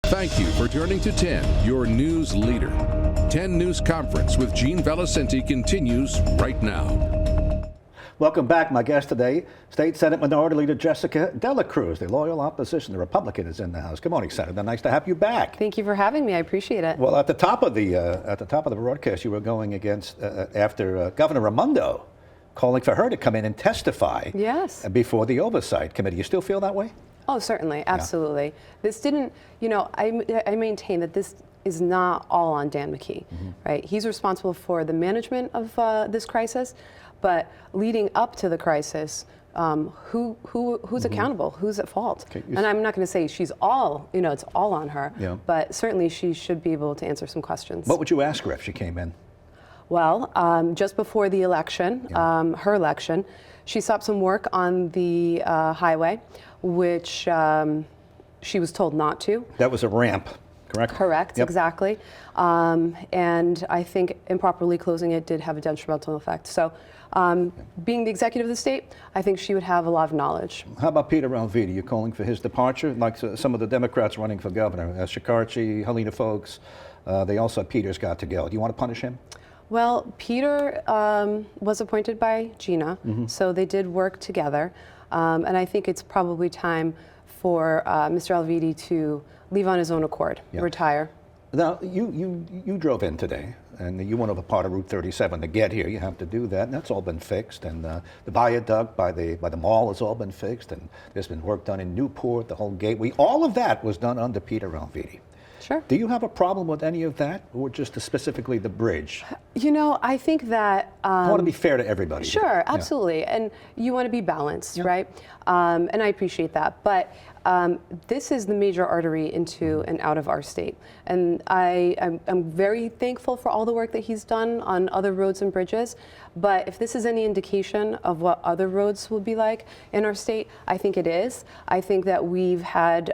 Thank you for turning to 10, your news leader. 10 News Conference with Gene Valicenti continues right now. Welcome back. My guest today, State Senate Minority Leader Jessica Dela Cruz, the loyal opposition. The Republican is in the House. Good morning, Senator. Nice to have you back. Thank you for having me. I appreciate it. Well, at the top of the broadcast, you were going against after Governor Raimondo, calling for her to come in and testify. Yes. Before the Oversight Committee. You still feel that way? Oh, certainly, absolutely. Yeah. This didn't, I maintain that this is not all on Dan McKee, right? He's responsible for the management of this crisis, but leading up to the crisis, who's accountable? Who's at fault? Okay, and I'm not going to say she's all, it's all on her, but certainly she should be able to answer some questions. What would you ask her if she came in? Well, just before the election, her election, she stopped some work on the highway, which she was told not to. That was a ramp, correct? Correct, yep. Exactly. And I think improperly closing it did have a detrimental effect. So being the executive of the state, I think she would have a lot of knowledge. How about Peter Alviti? You calling for his departure? Like some of the Democrats running for governor, Shikarchi, Helena Folks, they all said Peter's got to go. Do you want to punish him? Well, Peter was appointed by Gina, so they did work together. And I think it's probably time for Mr. Alviti to leave on his own accord, retire. Now, you drove in today, and you went over part of Route 37 to get here. You have to do that, and that's all been fixed. And the viaduct by the mall has all been fixed, and there's been work done in Newport, the whole gateway. All of that was done under Peter Alviti. Sure. Do you have a problem with any of that, or just specifically the bridge? I think that... I want to be fair to everybody. Sure, absolutely. Yeah. And you want to be balanced, right? And I appreciate that. But this is the major artery into and out of our state. And I'm very thankful for all the work that he's done on other roads and bridges. But if this is any indication of what other roads will be like in our state, I think it is. I think that we've had...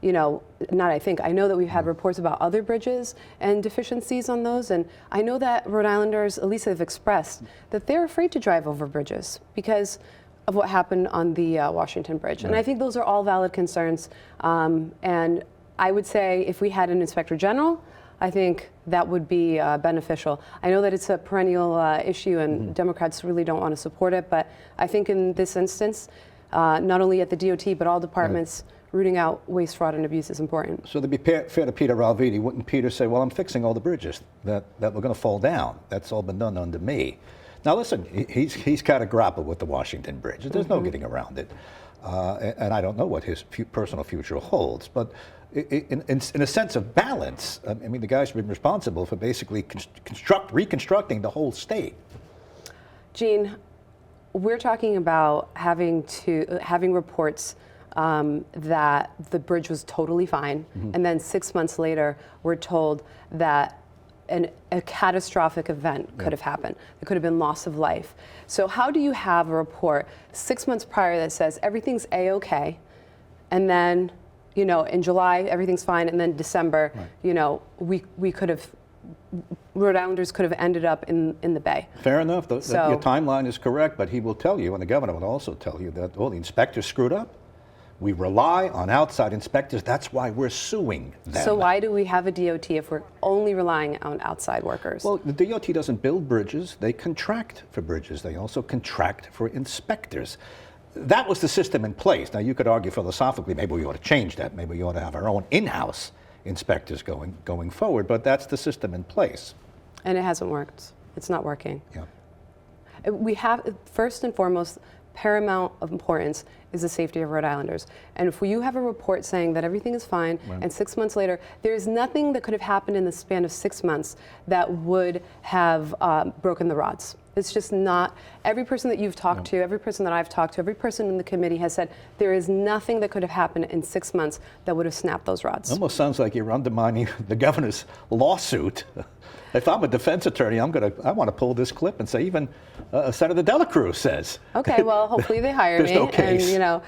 I know that we've had reports about other bridges and deficiencies on those, and I know that Rhode Islanders, at least have expressed, that they're afraid to drive over bridges because of what happened on the Washington Bridge. And I think those are all valid concerns, and I would say if we had an Inspector General, I think that would be beneficial. I know that it's a perennial issue and Democrats really don't want to support it, but I think in this instance, not only at the DOT, but all departments, rooting out waste, fraud, and abuse is important. So to be fair to Peter Alviti, wouldn't Peter say, well, I'm fixing all the bridges that were going to fall down. That's all been done under me. Now listen, he's got to grapple with the Washington Bridge. There's no getting around it. And I don't know what his personal future holds. But in a sense of balance, I mean, the guy's been responsible for basically reconstructing the whole state. Gene, we're talking about having reports that the bridge was totally fine, and then 6 months later, we're told that a catastrophic event could have happened. There could have been loss of life. So how do you have a report 6 months prior that says everything's A-okay, and then, in July, everything's fine, and then December, we could have, Rhode Islanders could have ended up in the Bay. Fair enough. Your timeline is correct, but he will tell you, and the governor will also tell you that, the inspectors screwed up. We rely on outside inspectors. That's why we're suing them. So why do we have a DOT if we're only relying on outside workers? Well, the DOT doesn't build bridges. They contract for bridges. They also contract for inspectors. That was the system in place. Now, you could argue philosophically, maybe we ought to change that. Maybe we ought to have our own in-house inspectors going forward. But that's the system in place. And it hasn't worked. It's not working. Yeah. We have, first and foremost, paramount of importance is the safety of Rhode Islanders. And if you have a report saying that everything is fine, and 6 months later, there is nothing that could have happened in the span of 6 months that would have broken the rods. It's just not. Every person that you've talked to, every person that I've talked to, every person in the committee has said there is nothing that could have happened in 6 months that would have snapped those rods. It almost sounds like you're undermining the governor's lawsuit. If I'm a defense attorney, I want to pull this clip and say even Senator Dela Cruz says. Okay, well, hopefully they hire There's me. No case. And,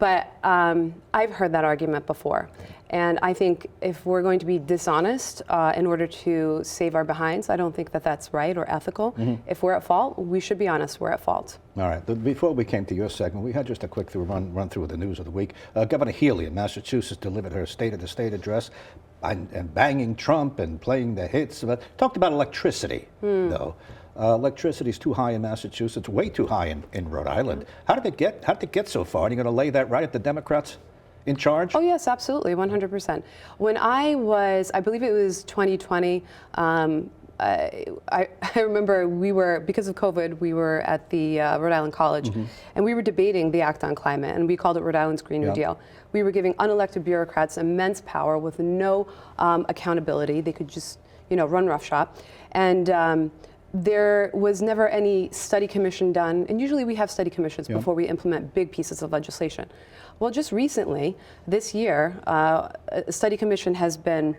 But I've heard that argument before. And I think if we're going to be dishonest in order to save our behinds, I don't think that that's right or ethical. If we're at fault, we should be honest, we're at fault. All right. Before we came to your segment, we had just a quick run through of the news of the week. Governor Healy in Massachusetts delivered her State of the State address and banging Trump and playing the hits. But talked about electricity, though. Electricity is too high in Massachusetts, way too high in Rhode Island. How did it get so far? And you're going to lay that right at the Democrats in charge? Oh yes, absolutely, 100%. When I believe it was 2020, I remember because of COVID, we were at the Rhode Island College, and we were debating the Act on Climate, and we called it Rhode Island's Green New Deal. We were giving unelected bureaucrats immense power with no accountability. They could just, run roughshod. And there was never any study commission done, and usually we have study commissions before we implement big pieces of legislation. Well, just recently, this year, a study commission has been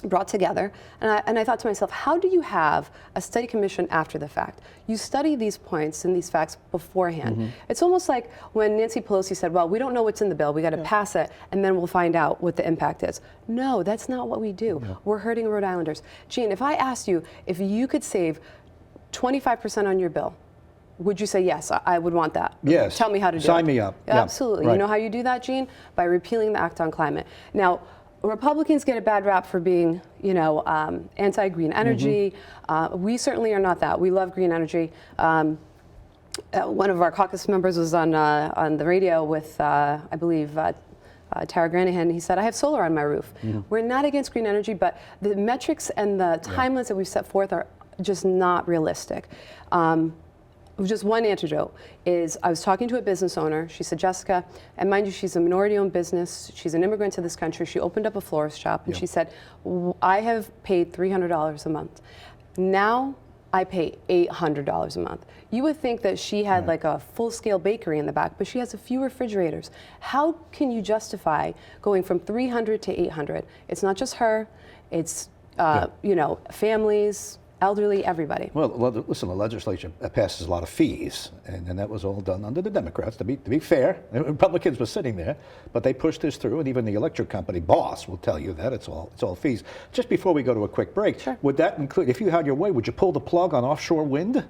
brought together, and I thought to myself, how do you have a study commission after the fact? You study these points and these facts beforehand. It's almost like when Nancy Pelosi said, well, we don't know what's in the bill, we got to pass it, and then we'll find out what the impact is. No, that's not what we do. We're hurting Rhode Islanders. Gene, if I asked you if you could save 25% on your bill, would you say, yes, I would want that? Yes. Tell me how to do it. Sign me up. Absolutely. Right. You know how you do that, Gene? By repealing the Act on Climate. Now, Republicans get a bad rap for being, anti-green energy. We certainly are not that. We love green energy. One of our caucus members was on the radio with, I believe, Tara Granahan. He said, I have solar on my roof. We're not against green energy, but the metrics and the timelines that we've set forth are just not realistic. Just one antidote is I was talking to a business owner. She said, Jessica, and mind you, she's a minority-owned business. She's an immigrant to this country. She opened up a florist shop, and she said, I have paid $300 a month. Now I pay $800 a month. You would think that she had like a full-scale bakery in the back, but she has a few refrigerators. How can you justify going from $300 to $800? It's not just her. It's families, elderly, everybody. Well, listen, the legislature passes a lot of fees, and that was all done under the Democrats. To be fair, the Republicans were sitting there, but they pushed this through, and even the electric company boss will tell you that it's all fees. Just before we go to a quick break, would that include, if you had your way, would you pull the plug on offshore wind?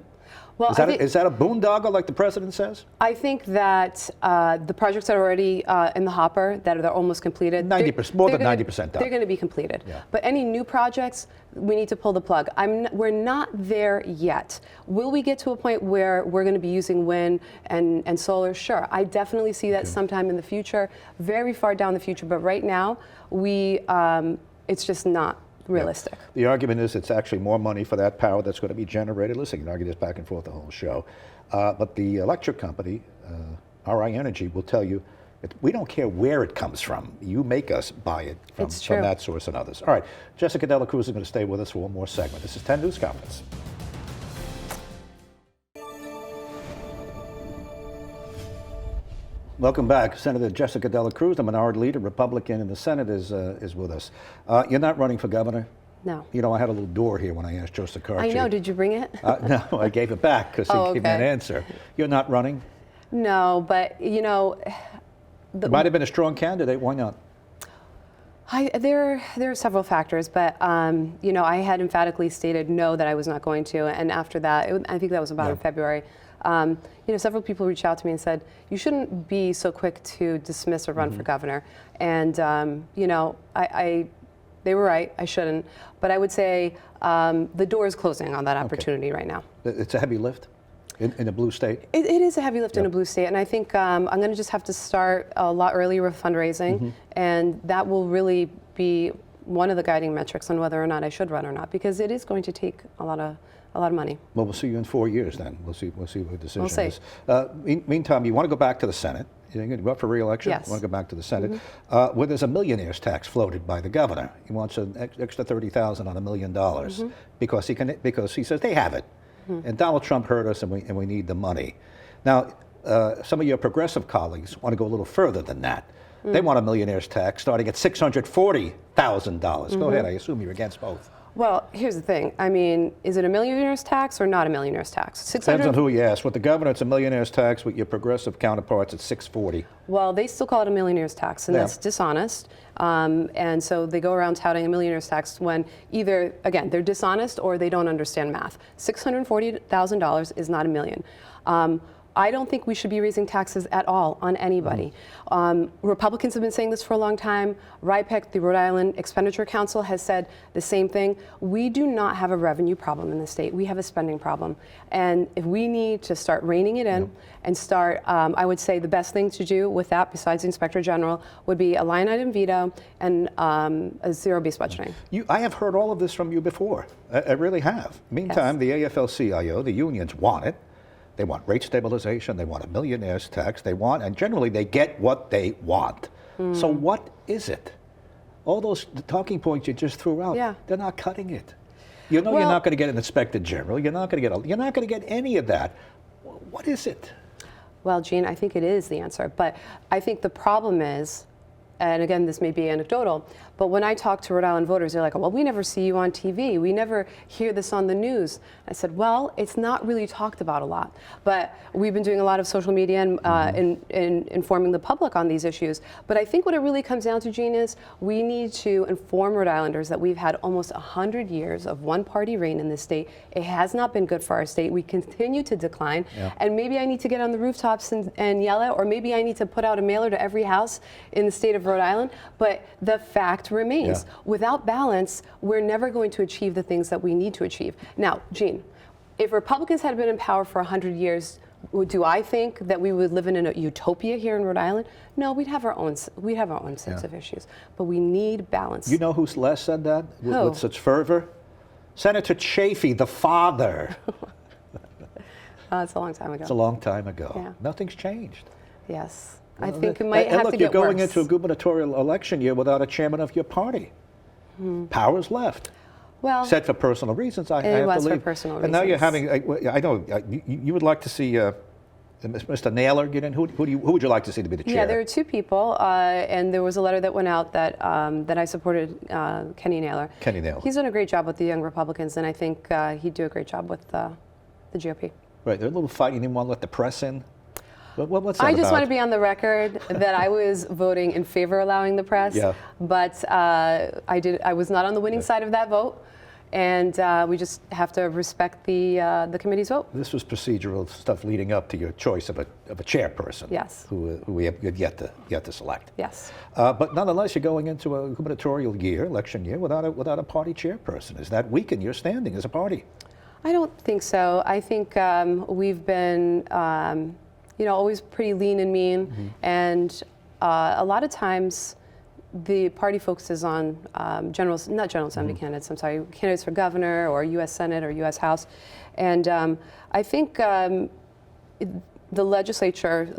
Well, is that a boondoggle like the president says? I think that the projects that are already in the hopper, that are almost completed, 90%, more than 90% done. They're going to be completed. But any new projects, we need to pull the plug. We're not there yet. Will we get to a point where we're going to be using wind and solar? Sure. I definitely see that sometime in the future, very far down the future. But right now, it's just not realistic. The argument is it's actually more money for that power that's going to be generated. Listen, you can argue this back and forth the whole show. But the electric company, RI Energy, will tell you, we don't care where it comes from. You make us buy it from that source and others. All right, Jessica Dela Cruz is going to stay with us for one more segment. This is 10 News Conference. Welcome back. Senator Jessica Dela Cruz, the minority leader, Republican in the Senate, is with us. You're not running for governor? No. I had a little door here when I asked Joe Sicarci. I know. Did you bring it? No, I gave it back because he gave me an answer. You're not running? No, but, It might have been a strong candidate. Why not? There are several factors, but I had emphatically stated no, that I was not going to, and after that, I think that was about in February. Several people reached out to me and said, you shouldn't be so quick to dismiss or run for governor. And, they were right, I shouldn't. But I would say the door is closing on that opportunity right now. It's a heavy lift in a blue state? It is a heavy lift in a blue state. And I think I'm going to just have to start a lot earlier with fundraising. And that will really be one of the guiding metrics on whether or not I should run or not, because it is going to take a lot of money. Well, we'll see you in 4 years then. We'll see what the decision is. Meantime, you want to go back to the Senate. You're going to go up for re-election? Yes. You want to go back to the Senate. Where there's a millionaire's tax floated by the governor. He wants an extra $30,000 on $1 million because he says they have it. And Donald Trump heard us, and we need the money. Now, some of your progressive colleagues want to go a little further than that. They want a millionaire's tax starting at $640,000. Go ahead. I assume you're against both. Well, here's the thing. I mean, is it a millionaire's tax or not a millionaire's tax? Depends on who you ask. With the governor, it's a millionaire's tax. With your progressive counterparts, it's $640. Well, they still call it a millionaire's tax, and Yeah. that's dishonest. And so they go around touting a millionaire's tax when either, again, they're dishonest or they don't understand math. $640,000 is not a million. I don't think we should be raising taxes at all on anybody. Republicans have been saying this for a long time. RIPEC, the Rhode Island Expenditure Council, has said the same thing. We do not have a revenue problem in the state. We have a spending problem. And if we need to start reining it in and start, I would say the best thing to do with that, besides the Inspector General, would be a line item veto and a zero-based budgeting. I have heard all of this from you before. I really have. Meantime, the AFL-CIO, the unions want it. They want rate stabilization, they want a millionaire's tax, and generally they get what they want. So what is it? All those talking points you just threw out, they're not cutting it. You know, you're not going to get an Inspector General, you're not going to get any of that. What is it? Well, Gene, I think it is the answer, but I think the problem is, and again, this may be anecdotal, but when I talk to Rhode Island voters, they're like, well, we never see you on TV. We never hear this on the news. I said, well, it's not really talked about a lot. But we've been doing a lot of social media and in informing the public on these issues. But I think what it really comes down to, Gene, is we need to inform Rhode Islanders that we've had almost 100 years of one-party reign in this state. It has not been good for our state. We continue to decline. And maybe I need to get on the rooftops and yell it, or maybe I need to put out a mailer to every house in the state of Rhode Island. But the fact remains, without balance, we're never going to achieve the things that we need to achieve. Now, Gene, if Republicans had been in power for 100 years, do I think that we would live in a utopia here in Rhode Island? No, we'd have our own sets of issues, but we need balance. You know who's last said that with such fervor? Senator Chafee, the father. It's a long time ago. It's a long time ago. Yeah. Nothing's changed. Yes. I think it might have to get you're going worse. into a gubernatorial election year without a chairman of your party. Powers left. Well, Said for personal reasons, I it have was to for leave. personal And now you're reasons. having, I know, you would like to see Mr. Naylor get in. Who would you like to see to be the chair? yeah, there are two people, and there was a letter that went out that that I supported Kenny Naylor. Kenny Naylor. He's done a great job with the young Republicans, and I think he'd do a great job with the GOP. Right, they're a little fight. You didn't want to let the press in. What's that I just about? want to be on the record that I was voting in favor of allowing the press, but I was not on the winning side of that vote, and we just have to respect the committee's vote. This was procedural stuff leading up to your choice of a chairperson. Yes. Who we have yet to select. Yes. But nonetheless, you're going into a gubernatorial year, election year, without a party chairperson. Does that weaken your standing as a party? I don't think so. I think we've been, always pretty lean and mean, and a lot of times the party focuses on not general assembly candidates. I'm sorry, candidates for governor or U.S. Senate or U.S. House, and I think the legislature,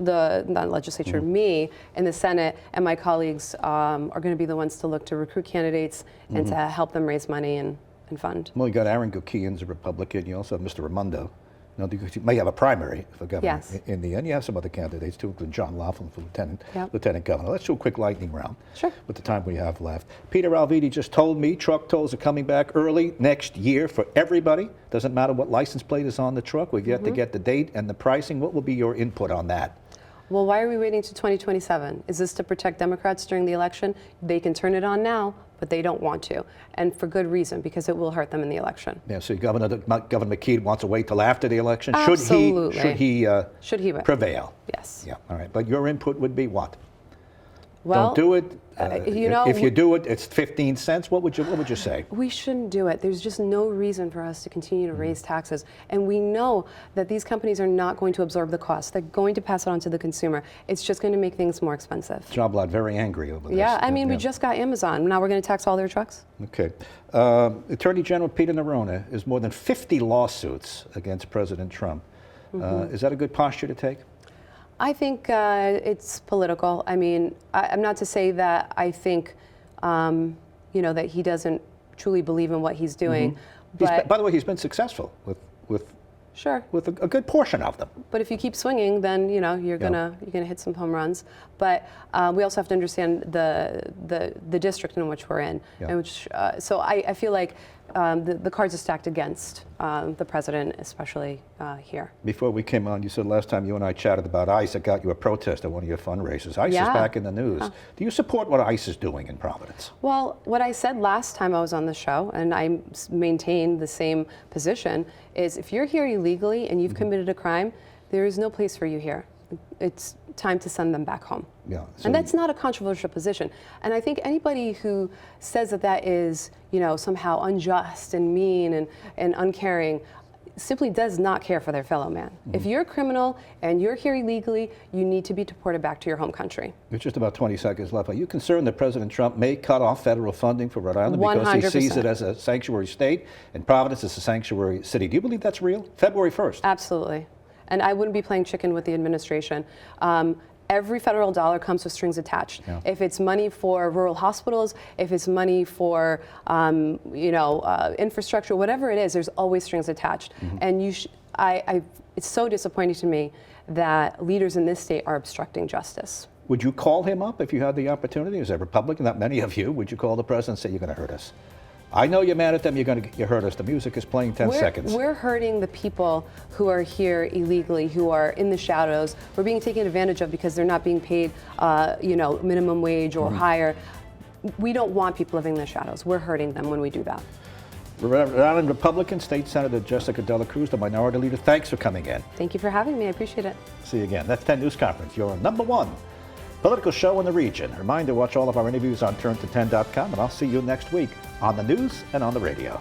me and the Senate and my colleagues are going to be the ones to look to recruit candidates and to help them raise money and fund. Well, you got Aaron Gukian's a Republican. You also have Mr. Raimondo. You may have a primary for governor in the end. You have some other candidates too, including John Laughlin for lieutenant governor. Let's do a quick lightning round. Sure. With the time we have left. Peter Alviti just told me truck tolls are coming back early next year for everybody. Doesn't matter what license plate is on the truck. We've yet to get the date and the pricing. What will be your input on that? Well, why are we waiting to 2027? Is this to protect Democrats during the election? They can turn it on now, but they don't want to, and for good reason, because it will hurt them in the election. Yeah, so Governor McKee wants to wait till after the election. Absolutely. Should he prevail? Yes. Yeah. All right. But your input would be what? Well, don't do it. If you do it, it's 15 cents. What would you say? We shouldn't do it. There's just no reason for us to continue to raise taxes. And we know that these companies are not going to absorb the cost. They're going to pass it on to the consumer. It's just going to make things more expensive. Joblot very angry over this. Yeah, I mean, we just got Amazon. Now we're going to tax all their trucks? Okay. Attorney General Peter Nerone has more than 50 lawsuits against President Trump. Is that a good posture to take? I think it's political. I mean, I'm not to say that I think, that he doesn't truly believe in what he's doing. But By the way, he's been successful with Sure. with a good portion of them. But if you keep swinging, then you're gonna hit some home runs. But we also have to understand the district in which we're in, Yeah. and which so I feel like the cards are stacked against the president, especially here. Before we came on, you said last time you and I chatted about ICE, it got you a protest at one of your fundraisers. ICE is Yeah. back in the news. Do you support what ICE is doing in Providence? Well, what I said last time I was on the show, and I maintain the same position, is if you're here illegally and you've committed a crime, there is no place for you here. It's time to send them back home. Yeah. And that's not a controversial position. And I think anybody who says that that is, somehow unjust and mean and uncaring simply does not care for their fellow man. If you're a criminal and you're here illegally, you need to be deported back to your home country. There's just about 20 seconds left. Are you concerned that President Trump may cut off federal funding for Rhode Island because he sees it 100%. as a sanctuary state and Providence is a sanctuary city? Do you believe that's real? February 1st. Absolutely. And I wouldn't be playing chicken with the administration. Every federal dollar comes with strings attached. Yeah. If it's money for rural hospitals, if it's money for infrastructure, whatever it is, there's always strings attached. And it's so disappointing to me that leaders in this state are obstructing justice. Would you call him up if you had the opportunity? As a Republican, not many of you, would you call the president and say, you're going to hurt us? I know you're mad at them, you hurt us. The music is playing 10 seconds. We're hurting the people who are here illegally, who are in the shadows. We're being taken advantage of because they're not being paid, minimum wage or higher. We don't want people living in the shadows. We're hurting them when we do that. Rhode Island Republican State Senator Jessica Dela Cruz, the minority leader, thanks for coming in. Thank you for having me. I appreciate it. See you again. That's 10 News Conference, your #1 political show in the region. Reminder, watch all of our interviews on turnto10.com, and I'll see you next week on the news and on the radio.